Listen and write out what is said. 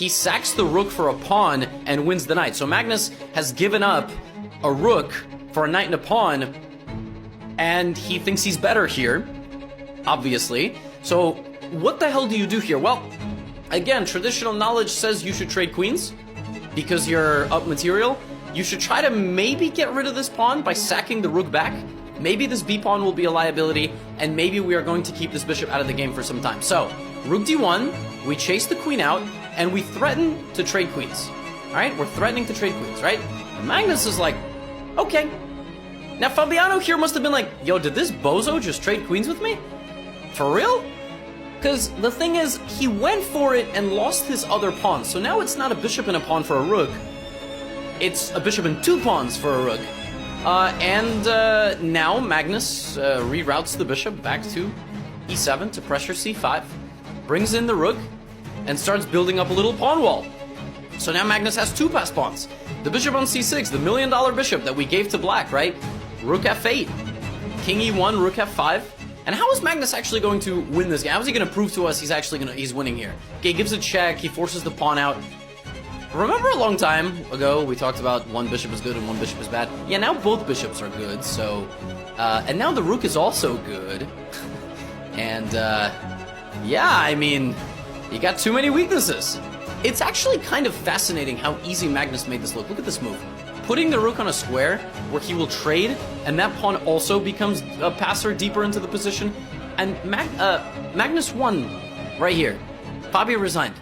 he sacks the rook for a pawn and wins the knight. So Magnus has given up a rook for a knight and a pawn, and he thinks he's better here, obviously. So what the hell do you do here? Well, again, traditional knowledge says you should trade queens because you're up material. You should try to maybe get rid of this pawn by sacking the rook back. Maybe this b-pawn will be a liability, and maybe we are going to keep this bishop out of the game for some time. So, rook d1, we chase the queen out, and we threaten to trade queens. Alright, we're threatening to trade queens, right? And Magnus is like, okay. Now, Fabiano here must have been like, yo, did this bozo just trade queens with me? For real? Because the thing is, he went for it and lost his other pawn. So now it's not a bishop and a pawn for a rook. It's a bishop and 2 pawns for a rook. Now Magnus reroutes the bishop back to e7 to pressure c5, brings in the rook, and starts building up a little pawn wall. So now Magnus has 2 passed pawns. The bishop on c6, the $1 million bishop that we gave to black, right? Rook f8, king e1, rook f5. And how is Magnus actually going to win this game? How is he going to prove to us he's winning here? Okay, he gives a check, he forces the pawn out. Remember a long time ago, we talked about one bishop is good and one bishop is bad? Yeah, now both bishops are good, so... and now the rook is also good. And, yeah, I mean, you got too many weaknesses. It's actually kind of fascinating how easy Magnus made this look. Look at this move. Putting the rook on a square where he will trade, and that pawn also becomes a passer deeper into the position. And Magnus won right here. Fabio resigned.